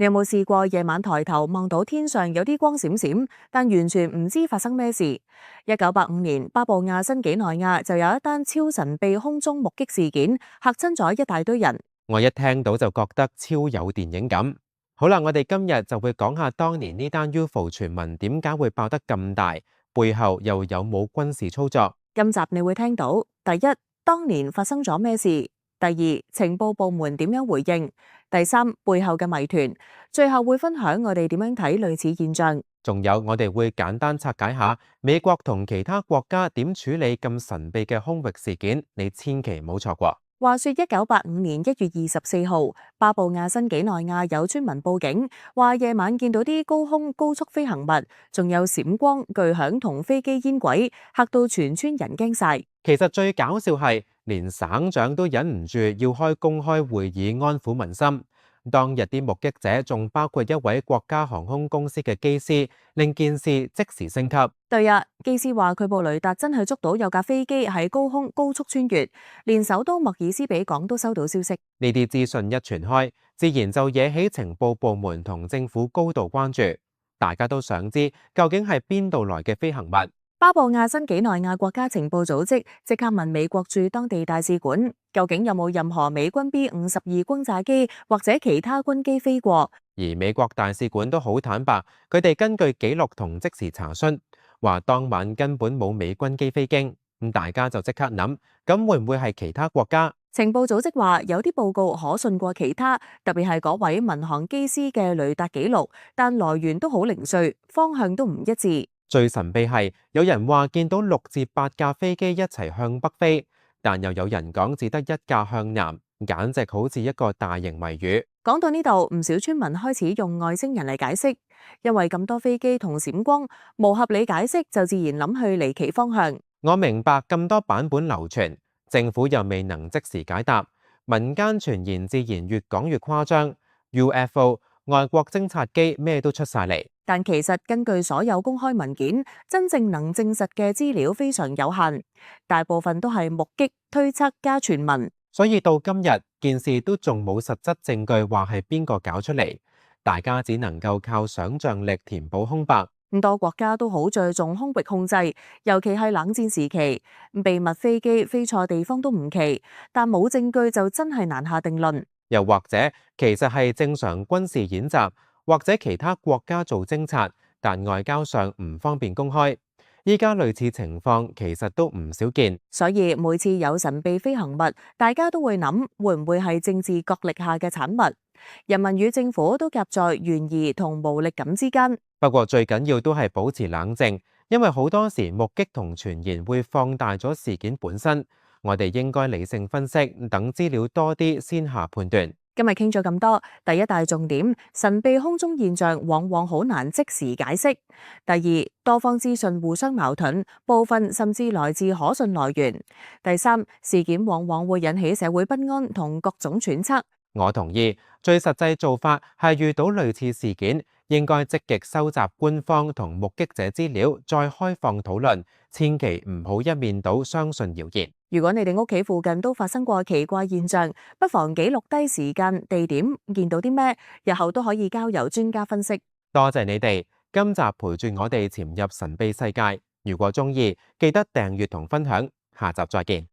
你有冇試過夜晚抬頭望到天上有啲光閃閃，但完全唔知發生咩事？1985年，巴布亞新幾內亞就有一單超神秘空中目擊事件，嚇親咗一大堆人。我一聽到就覺得超有電影感。好啦，我哋今日就會講下當年呢單 UFO 傳聞點解會爆得咁大，背後又有冇軍事操作？今集你會聽到：第一，當年發生咗咩事；第二，情報部門點樣回應；第三，背後嘅謎團；最後會分享我哋點樣睇類似現象。仲有我哋會簡單拆解下美國同其他國家點處理咁神秘嘅空域事件，你千祈唔好錯過。話說1985年1月24號，巴布亞新幾內亞有村民報警，話夜晚見到啲高空高速飛行物，仲有閃光、巨響同飛機煙軌，嚇到全村人驚晒。其實最搞笑係，連省長都忍唔住要開公開會議安撫民心。當日啲目擊者仲包括一位國家航空公司嘅機師，令件事即時升級。對啊，機師話佢部雷達真係捉到有架飛機喺高空高速穿越，連首都莫爾斯比港都收到消息。呢啲資訊一傳開，自然就惹起情報部門同政府高度關注。大家都想知究竟係邊度來嘅飛行物。巴布亞新幾內亞國家情報組織即刻問美國駐當地大使館，究竟有冇任何美軍 B-52轟炸機或者其他軍機飛過？而美國大使館都好坦白，佢哋根據記錄同即時查詢，話當晚根本冇美軍機飛經。咁大家就即刻諗，咁會唔會係其他國家？情報組織話有啲報告可信過其他，特別係嗰位民航機師嘅雷達記錄，但來源都好零碎，方向都唔一致。最神秘係有人話見到6至8架飛機一齊向北飛，但又有人講只得一架向南，簡直好似一個大型謎語。講到呢度，唔少村民開始用外星人嚟解釋，因為咁多飛機同閃光，無合理解釋就自然諗去離奇方向。我明白咁多版本流傳，政府又未能即時解答，民間傳言自然越講越誇張。UFO、外國偵察機咩都出晒嚟。但其實根據所有公開文件，真正能證實嘅資料非常有限，大部分都係目擊、推測加傳聞。所以到今日，件事都仲冇實質證據話係邊個搞出嚟，大家只能夠靠想像力填補空白。咁多國家都好着重空域控制，尤其係冷戰時期，秘密飛機飛錯地方都唔奇，但冇證據就真係難下定論。又或者其實係正常軍事演習，或者其他國家做偵察，但外交上唔方便公開。依家類似情況其實都唔少見，所以每次有神秘飛行物，大家都會諗會唔會係政治角力下嘅產物？人民與政府都夾在懸疑同無力感之間。不過最緊要都係保持冷靜，因為好多時目擊同傳言會放大咗事件本身。我哋應該理性分析，等資料多啲先下判斷。今日傾咗咁多，第一大重點，神秘空中現象往往好難即時解釋。第二，多方資訊互相矛盾，部分甚至來自可信來源。第三，事件往往會引起社會不安同各種揣測。我同意，最實際做法係遇到類似事件，應該積極收集官方同目擊者資料，再開放討論，千祈唔好一面倒相信謠言。如果你哋屋企附近都發生過奇怪現象，不妨記錄低時間、地點，見到啲咩，日後都可以交由專家分析。多謝你哋，今集陪住我哋潛入神秘世界。如果鍾意，記得訂閱同分享，下集再見。